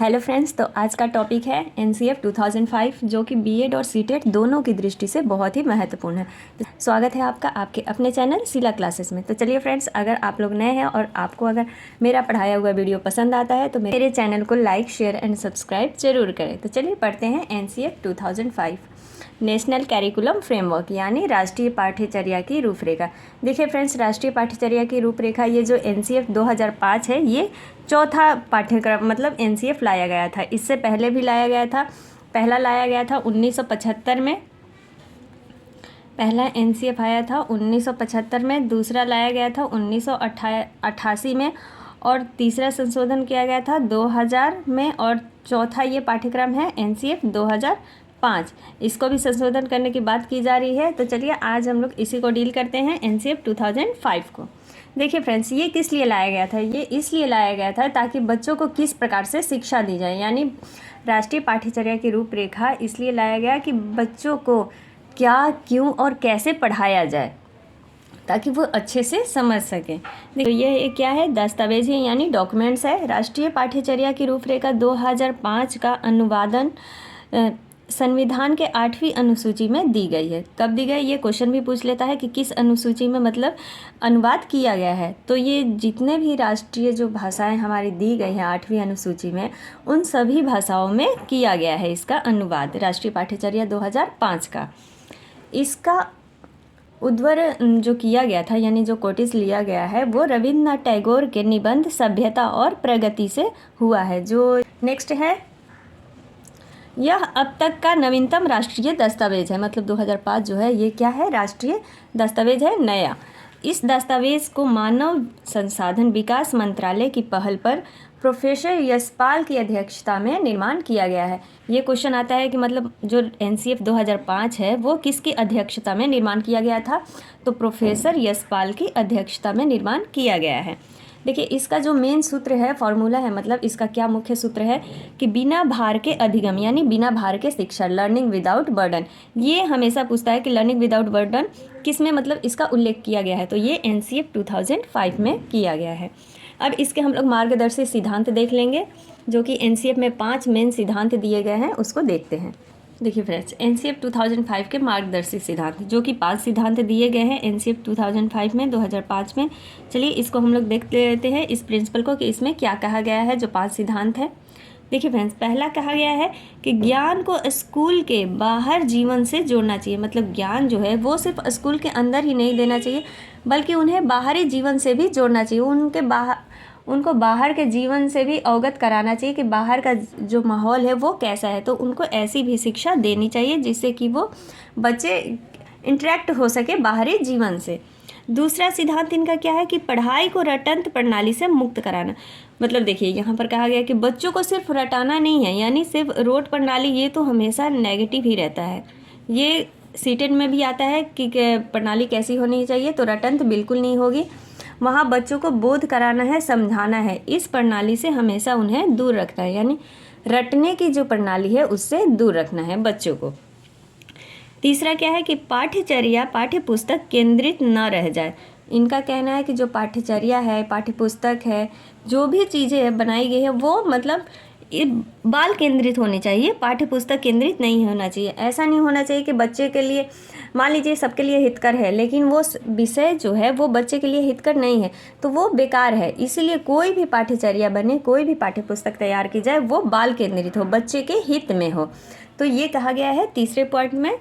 Hello friends, तो आज का टॉपिक है एनसीएफ 2005 जो कि बीएड और सीटेट दोनों की दृष्टि से बहुत ही महत्वपूर्ण है। तो स्वागत है आपका आपके अपने चैनल शीला क्लासेस में। तो चलिए फ्रेंड्स, अगर आप लोग नए हैं और आपको अगर मेरा पढ़ाया हुआ वीडियो पसंद आता है तो मेरे चैनल को लाइक, शेयर एंड सब्सक्राइब जरूर करें। तो चलिए पढ़ते हैं एनसीएफ 2005 नेशनल कैरिकुलम फ्रेमवर्क यानी राष्ट्रीय पाठ्यचर्या की रूपरेखा। देखिए फ्रेंड्स, राष्ट्रीय पाठ्यचर्या की रूपरेखा ये जो एनसीएफ 2005 है ये चौथा पाठ्यक्रम मतलब एनसीएफ लाया गया था। इससे पहले भी लाया गया था। पहला लाया गया था 1975 में, पहला एनसीएफ आया था 1975 में, दूसरा लाया गया था 1988 में और तीसरा संशोधन किया गया था 2000 में और चौथा ये पाठ्यक्रम है एनसीएफ 2005। इसको भी संशोधन करने की बात की जा रही है। तो चलिए आज हम लोग इसी को डील करते हैं एनसीएफ 2005 को। देखिए फ्रेंड्स, ये किस लिए लाया गया था? ये इसलिए लाया गया था ताकि बच्चों को किस प्रकार से शिक्षा दी जाए, यानी राष्ट्रीय पाठ्यचर्या की रूपरेखा इसलिए लाया गया कि बच्चों को क्या, क्यों और कैसे पढ़ाया जाए ताकि वो अच्छे से समझ सकें। देखिए ये क्या है? दस्तावेज है यानी डॉक्यूमेंट्स है। राष्ट्रीय पाठ्यचर्या की रूपरेखा 2005 का अनुवादन संविधान के 8वीं अनुसूची में दी गई है। कब दी गई? ये क्वेश्चन भी पूछ लेता है कि किस अनुसूची में मतलब अनुवाद किया गया है। तो ये जितने भी राष्ट्रीय जो भाषाएं हमारी दी गई हैं 8वीं अनुसूची में, उन सभी भाषाओं में किया गया है इसका अनुवाद राष्ट्रीय पाठ्यचर्या 2005 का। इसका उद्भव जो किया गया था यानी जो कोटिस लिया गया है वो रविन्द्रनाथ टैगोर के निबंध सभ्यता और प्रगति से हुआ है। जो नेक्स्ट है, यह अब तक का नवीनतम राष्ट्रीय दस्तावेज है। मतलब 2005 जो है ये क्या है? राष्ट्रीय दस्तावेज है, नया। इस दस्तावेज को मानव संसाधन विकास मंत्रालय की पहल पर प्रोफेसर यशपाल की अध्यक्षता में निर्माण किया गया है। ये क्वेश्चन आता है कि मतलब जो एनसीएफ 2005 है वो किसकी अध्यक्षता में निर्माण किया गया था? तो प्रोफेसर यशपाल की अध्यक्षता में निर्माण किया गया है। देखिए इसका जो मेन सूत्र है, फॉर्मूला है, मतलब इसका क्या मुख्य सूत्र है कि बिना भार के अधिगम यानी बिना भार के शिक्षा, लर्निंग विदाउट बर्डन। ये हमेशा पूछता है कि लर्निंग विदाउट बर्डन किस में मतलब इसका उल्लेख किया गया है, तो ये एनसीएफ 2005 में किया गया है। अब इसके हम लोग मार्गदर्शी सिद्धांत देख लेंगे जो कि एनसीएफ में 5 मेन सिद्धांत दिए गए हैं, उसको देखते हैं। देखिए फ्रेंड्स, एनसीएफ 2005 के मार्गदर्शी सिद्धांत जो कि 5 सिद्धांत दिए गए हैं एनसीएफ 2005 में 2005 में। चलिए इसको हम लोग देख लेते हैं इस प्रिंसिपल को कि इसमें क्या कहा गया है जो 5 सिद्धांत है। देखिए फ्रेंड्स, पहला कहा गया है कि ज्ञान को स्कूल के बाहर जीवन से जोड़ना चाहिए। मतलब ज्ञान जो है वो सिर्फ स्कूल के अंदर ही नहीं देना चाहिए बल्कि उन्हें बाहरी जीवन से भी जोड़ना चाहिए। उनको बाहर के जीवन से भी अवगत कराना चाहिए कि बाहर का जो माहौल है वो कैसा है। तो उनको ऐसी भी शिक्षा देनी चाहिए जिससे कि वो बच्चे इंटरेक्ट हो सके बाहरी जीवन से। दूसरा सिद्धांत इनका क्या है कि पढ़ाई को रटंत प्रणाली से मुक्त कराना। मतलब देखिए यहाँ पर कहा गया कि बच्चों को सिर्फ रटाना नहीं है, यानी सिर्फ रोट प्रणाली, ये तो हमेशा नेगेटिव ही रहता है। ये सीटेट में भी आता है कि प्रणाली कैसी होनी चाहिए, तो रटंत बिल्कुल नहीं होगी। वहाँ बच्चों को बोध कराना है, समझाना है। इस प्रणाली से हमेशा उन्हें दूर रखना है, यानी रटने की जो प्रणाली है उससे दूर रखना है बच्चों को। तीसरा क्या है कि पाठ्यचर्या पाठ्य पुस्तक केंद्रित न रह जाए। इनका कहना है कि जो पाठ्यचर्या है, पाठ्य पुस्तक है, जो भी चीज़ें बनाई गई है वो मतलब ये बाल केंद्रित होनी चाहिए, पाठ्य पुस्तक केंद्रित नहीं होना चाहिए। ऐसा नहीं होना चाहिए कि बच्चे के लिए, मान लीजिए सबके लिए हितकर है लेकिन वो विषय जो है वो बच्चे के लिए हितकर नहीं है तो वो बेकार है। इसीलिए कोई भी पाठ्यचर्या बने, कोई भी पाठ्य पुस्तक तैयार की जाए वो बाल केंद्रित हो, बच्चे के हित में हो। तो ये कहा गया है तीसरे पॉइंट में।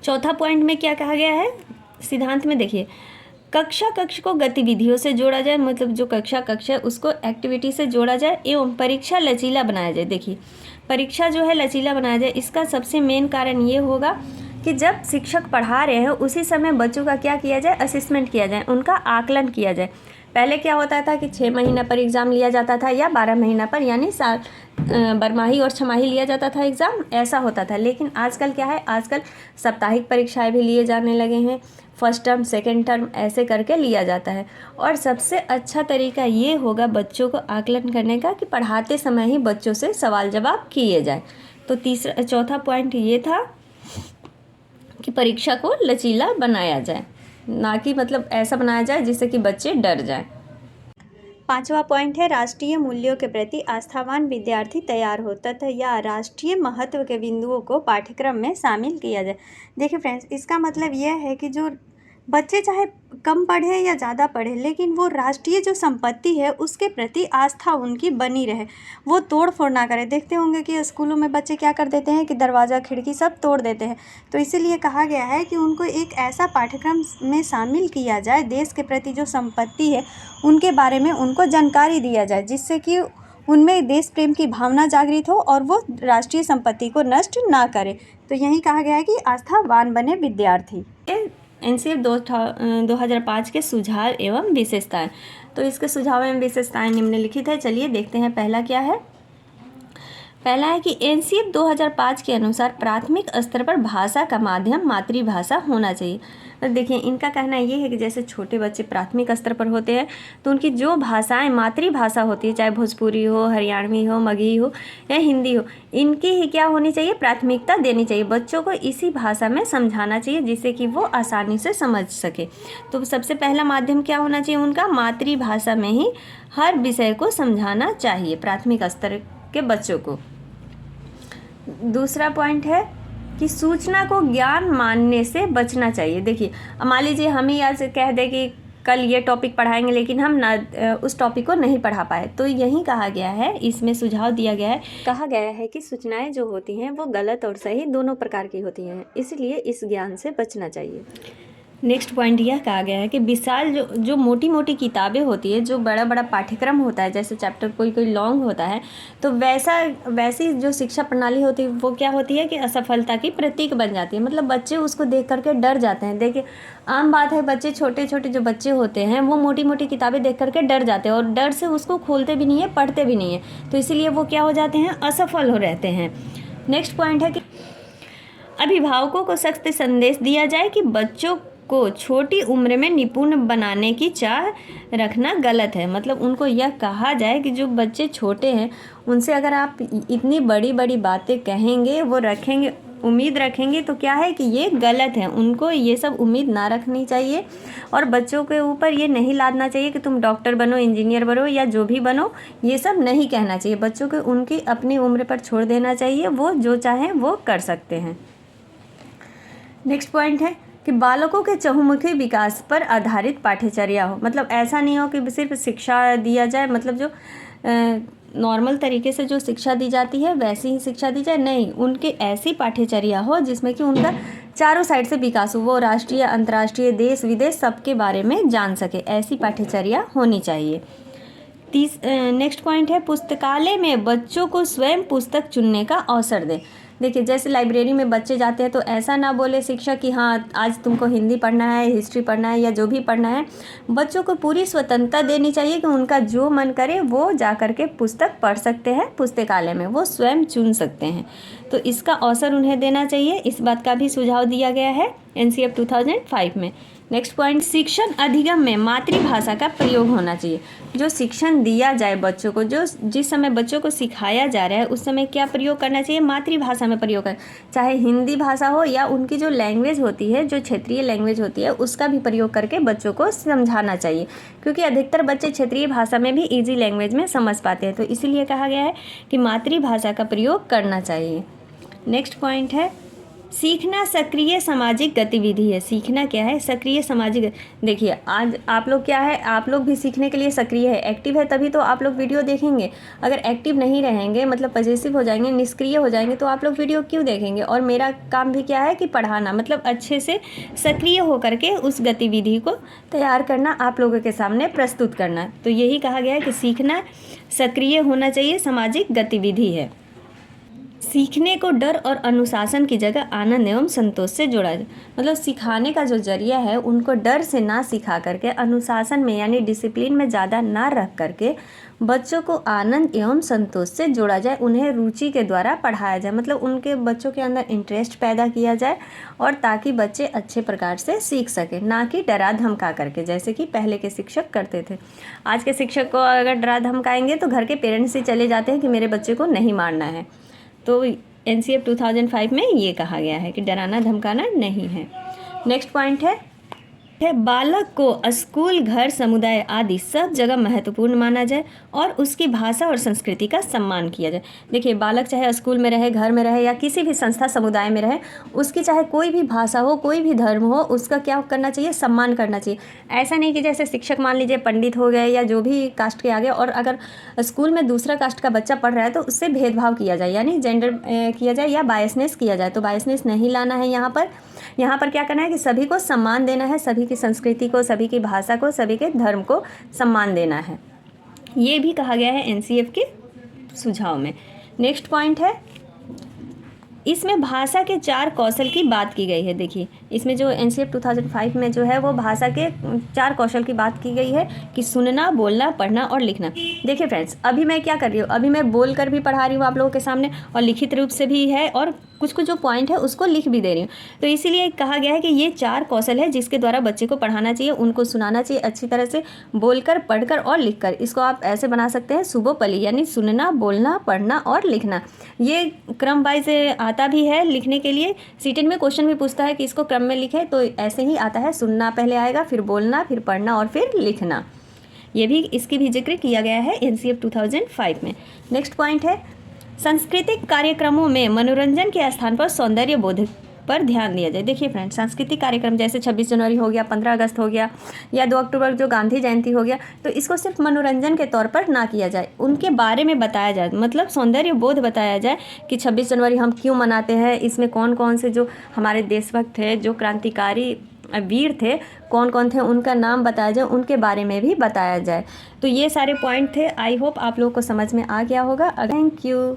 चौथा पॉइंट में क्या कहा गया है सिद्धांत में? देखिए, कक्ष को गतिविधियों से जोड़ा जाए। मतलब जो कक्षा है उसको एक्टिविटी से जोड़ा जाए एवं परीक्षा लचीला बनाया जाए। देखिए परीक्षा जो है लचीला बनाया जाए, इसका सबसे मेन कारण ये होगा कि जब शिक्षक पढ़ा रहे हैं उसी समय बच्चों का क्या किया जाए? असेसमेंट किया जाए, उनका आकलन किया जाए। पहले क्या होता था कि 6 महीना पर एग्ज़ाम लिया जाता था या 12 महीना पर, यानी साल बरमाही और छमाही लिया जाता था एग्ज़ाम, ऐसा होता था। लेकिन आजकल क्या है? आजकल साप्ताहिक परीक्षाएं भी लिए जाने लगे हैं, फर्स्ट टर्म सेकेंड टर्म ऐसे करके लिया जाता है। और सबसे अच्छा तरीका ये होगा बच्चों को आकलन करने का कि पढ़ाते समय ही बच्चों से सवाल जवाब किए जाए। तो चौथा पॉइंट ये था कि परीक्षा को लचीला बनाया जाए, ना कि मतलब ऐसा बनाया जाए जिससे कि बच्चे डर जाएं। 5वां पॉइंट है राष्ट्रीय मूल्यों के प्रति आस्थावान विद्यार्थी तैयार हो तथा या राष्ट्रीय महत्व के बिंदुओं को पाठ्यक्रम में शामिल किया जाए। देखिए फ्रेंड्स, इसका मतलब यह है कि जो बच्चे चाहे कम पढ़े या ज़्यादा पढ़े, लेकिन वो राष्ट्रीय जो संपत्ति है उसके प्रति आस्था उनकी बनी रहे, वो तोड़ फोड़ ना करें। देखते होंगे कि स्कूलों में बच्चे क्या कर देते हैं कि दरवाज़ा खिड़की सब तोड़ देते हैं। तो इसीलिए कहा गया है कि उनको एक ऐसा पाठ्यक्रम में शामिल किया जाए, देश के प्रति जो संपत्ति है उनके बारे में उनको जानकारी दिया जाए, जिससे कि उनमें देश प्रेम की भावना जागृत हो और वो राष्ट्रीय संपत्ति को नष्ट ना करे। तो यही कहा गया है कि आस्थावान बने विद्यार्थी। एनसीएफ 2005 के सुझाव एवं विशेषताएं। तो इसके सुझाव एवं विशेषताएं निम्नलिखित है। चलिए देखते हैं पहला क्या है। पहला है कि एनसीएफ 2005 के अनुसार प्राथमिक स्तर पर भाषा का माध्यम मातृभाषा होना चाहिए। तो देखिए, इनका कहना ये है कि जैसे छोटे बच्चे प्राथमिक स्तर पर होते हैं तो उनकी जो भाषाएं मातृभाषा होती है, चाहे भोजपुरी हो, हरियाणवी हो, मगही हो या हिंदी हो, इनकी ही क्या होनी चाहिए, प्राथमिकता देनी चाहिए। बच्चों को इसी भाषा में समझाना चाहिए जिससे कि वो आसानी से समझ सके। तो सबसे पहला माध्यम क्या होना चाहिए उनका, मातृभाषा में ही हर विषय को समझाना चाहिए प्राथमिक स्तर के बच्चों को। दूसरा पॉइंट है कि सूचना को ज्ञान मानने से बचना चाहिए। देखिए, मान लीजिए हम ही आज कह दें कि कल ये टॉपिक पढ़ाएंगे, लेकिन हम ना उस टॉपिक को नहीं पढ़ा पाए, तो यही कहा गया है, इसमें सुझाव दिया गया है, कहा गया है कि सूचनाएं जो होती हैं वो गलत और सही दोनों प्रकार की होती हैं, इसलिए इस ज्ञान से बचना चाहिए। नेक्स्ट पॉइंट यह कहा गया है कि विशाल जो मोटी मोटी किताबें होती है, जो बड़ा बड़ा पाठ्यक्रम होता है, जैसे चैप्टर कोई लॉन्ग होता है, तो वैसी जो शिक्षा प्रणाली होती है वो क्या होती है कि असफलता की प्रतीक बन जाती है। मतलब बच्चे उसको देख करके डर जाते हैं। देखिए, आम बात है, बच्चे छोटे छोटे जो बच्चे होते हैं वो मोटी मोटी किताबें देख करके डर जाते हैं और डर से उसको खोलते भी नहीं है, पढ़ते भी नहीं है, तो इसीलिए वो क्या हो जाते हैं, असफल हो रहते हैं। नेक्स्ट पॉइंट है कि अभिभावकों को सख्त संदेश दिया जाए कि बच्चों को छोटी उम्र में निपुण बनाने की चाह रखना गलत है। मतलब उनको यह कहा जाए कि जो बच्चे छोटे हैं उनसे अगर आप इतनी बड़ी बड़ी बातें कहेंगे, वो रखेंगे, उम्मीद रखेंगे, तो क्या है कि ये गलत है। उनको ये सब उम्मीद ना रखनी चाहिए और बच्चों के ऊपर ये नहीं लादना चाहिए कि तुम डॉक्टर बनो, इंजीनियर बनो या जो भी बनो, ये सब नहीं कहना चाहिए। बच्चों को उनकी अपनी उम्र पर छोड़ देना चाहिए, वो जो चाहें वो कर सकते हैं। नेक्स्ट पॉइंट है कि बालकों के चहुमुखी विकास पर आधारित पाठ्यचर्या हो। मतलब ऐसा नहीं हो कि सिर्फ शिक्षा दिया जाए, मतलब जो नॉर्मल तरीके से जो शिक्षा दी जाती है वैसी ही शिक्षा दी जाए, नहीं, उनके ऐसी पाठ्यचर्या हो जिसमें कि उनका चारों साइड से विकास हो, वो राष्ट्रीय, अंतर्राष्ट्रीय, देश विदेश सबके बारे में जान सके, ऐसी पाठ्यचर्या होनी चाहिए। नेक्स्ट पॉइंट है पुस्तकालय में बच्चों को स्वयं पुस्तक चुनने का अवसर दें। देखिए, जैसे लाइब्रेरी में बच्चे जाते हैं तो ऐसा ना बोले शिक्षक कि हाँ आज तुमको हिंदी पढ़ना है, हिस्ट्री पढ़ना है या जो भी पढ़ना है। बच्चों को पूरी स्वतंत्रता देनी चाहिए कि उनका जो मन करे वो जा कर के पुस्तक पढ़ सकते हैं, पुस्तकालय में वो स्वयं चुन सकते हैं, तो इसका अवसर उन्हें देना चाहिए। इस बात का भी सुझाव दिया गया है एनसीएफ 2005 में। नेक्स्ट पॉइंट, शिक्षण अधिगम में मातृभाषा का प्रयोग होना चाहिए। जो शिक्षण दिया जाए बच्चों को, जो जिस समय बच्चों को सिखाया जा रहा है उस समय क्या प्रयोग करना चाहिए, मातृभाषा में प्रयोग करना, चाहे हिंदी भाषा हो या उनकी जो लैंग्वेज होती है, जो क्षेत्रीय लैंग्वेज होती है, उसका भी प्रयोग करके बच्चों को समझाना चाहिए, क्योंकि अधिकतर बच्चे क्षेत्रीय भाषा में भी ईजी लैंग्वेज में समझ पाते हैं, तो इसीलिए कहा गया है कि मातृभाषा का प्रयोग करना चाहिए। नेक्स्ट पॉइंट है सीखना सक्रिय सामाजिक गतिविधि है। सीखना क्या है, सक्रिय सामाजिक। देखिए, आज आप लोग क्या है, आप लोग भी सीखने के लिए सक्रिय है, एक्टिव है, तभी तो आप लोग वीडियो देखेंगे। अगर एक्टिव नहीं रहेंगे, मतलब पॉजिटिव हो जाएंगे, निष्क्रिय हो जाएंगे, तो आप लोग वीडियो क्यों देखेंगे। और मेरा काम भी क्या है कि पढ़ाना, मतलब अच्छे से सक्रिय होकर के उस गतिविधि को तैयार करना, आप लोगों के सामने प्रस्तुत करना। तो यही कहा गया है कि सीखना सक्रिय होना चाहिए, सामाजिक गतिविधि है। सीखने को डर और अनुशासन की जगह आनंद एवं संतोष से जोड़ा जाए। मतलब सिखाने का जो जरिया है उनको डर से ना सिखा करके अनुशासन में यानी डिसिप्लिन में ज़्यादा ना रख करके बच्चों को आनंद एवं संतोष से जोड़ा जाए, उन्हें रुचि के द्वारा पढ़ाया जाए। मतलब उनके बच्चों के अंदर इंटरेस्ट पैदा किया जाए और ताकि बच्चे अच्छे प्रकार से सीख सकें, ना कि डरा धमका करके, जैसे कि पहले के शिक्षक करते थे। आज के शिक्षक को अगर डरा धमकाएंगे तो घर के पेरेंट्स ही चले जाते हैं कि मेरे बच्चे को नहीं मारना है। तो एनसीएफ 2005 में ये कहा गया है कि डराना धमकाना नहीं है। नेक्स्ट पॉइंट है है बालक को स्कूल, घर, समुदाय आदि सब जगह महत्वपूर्ण माना जाए और उसकी भाषा और संस्कृति का सम्मान किया जाए। देखिए, बालक चाहे स्कूल में रहे, घर में रहे या किसी भी संस्था समुदाय में रहे, उसकी चाहे कोई भी भाषा हो, कोई भी धर्म हो, उसका क्या करना चाहिए, सम्मान करना चाहिए। ऐसा नहीं कि जैसे शिक्षक मान लीजिए पंडित हो गए या जो भी कास्ट के आगे, और अगर स्कूल में दूसरा कास्ट का बच्चा पढ़ रहा है तो उससे भेदभाव किया जाए, यानी जेंडर किया जाए या बायसनेस किया जाए। तो बायसनेस नहीं लाना है यहाँ पर क्या करना है कि सभी को सम्मान देना है, सभी की संस्कृति को, सभी की भाषा को, सभी के धर्म को सम्मान देना है। ये भी कहा गया है एनसीएफ के सुझाव में। नेक्स्ट पॉइंट है, इसमें भाषा के 4 कौशल की बात की गई है। देखिए, इसमें जो एनसीएफ 2005 में जो है वो भाषा के 4 कौशल की बात की गई है कि सुनना, बोलना, पढ़ना और लिखना। देखिए फ्रेंड्स, अभी मैं क्या कर रही हूँ, अभी मैं बोल कर भी पढ़ा रही हूँ आप लोगों के सामने और लिखित रूप से भी है, और कुछ जो पॉइंट है उसको लिख भी दे रही हूँ। तो इसीलिए कहा गया है कि ये 4 कौशल है जिसके द्वारा बच्चे को पढ़ाना चाहिए, उनको सुनाना चाहिए अच्छी तरह से, बोलकर, पढ़कर और लिखकर। इसको आप ऐसे बना सकते हैं सुबोपली, यानी सुनना, बोलना, पढ़ना और लिखना। ये क्रम वाइज आता भी है लिखने के लिए। सीटेट में क्वेश्चन भी पूछता है कि इसको क्रम में लिखे, तो ऐसे ही आता है, सुनना पहले आएगा, फिर बोलना, फिर पढ़ना और फिर लिखना। ये भी, इसकी भी जिक्र किया गया है एनसीएफ 2005 में। नेक्स्ट पॉइंट है, सांस्कृतिक कार्यक्रमों में मनोरंजन के स्थान पर सौंदर्य बोध पर ध्यान दिया जाए। देखिए फ्रेंड्स, सांस्कृतिक कार्यक्रम जैसे 26 जनवरी हो गया, 15 अगस्त हो गया या 2 अक्टूबर जो गांधी जयंती हो गया, तो इसको सिर्फ मनोरंजन के तौर पर ना किया जाए, उनके बारे में बताया जाए, मतलब सौंदर्य बोध बताया जाए कि 26 जनवरी हम क्यों मनाते हैं, इसमें कौन कौन से जो हमारे देशभक्त थे, जो क्रांतिकारी वीर थे, कौन कौन थे, उनका नाम बताया जाए, उनके बारे में भी बताया जाए। तो ये सारे पॉइंट थे। आई होप आप लोगों को समझ में आ गया होगा। Thank you.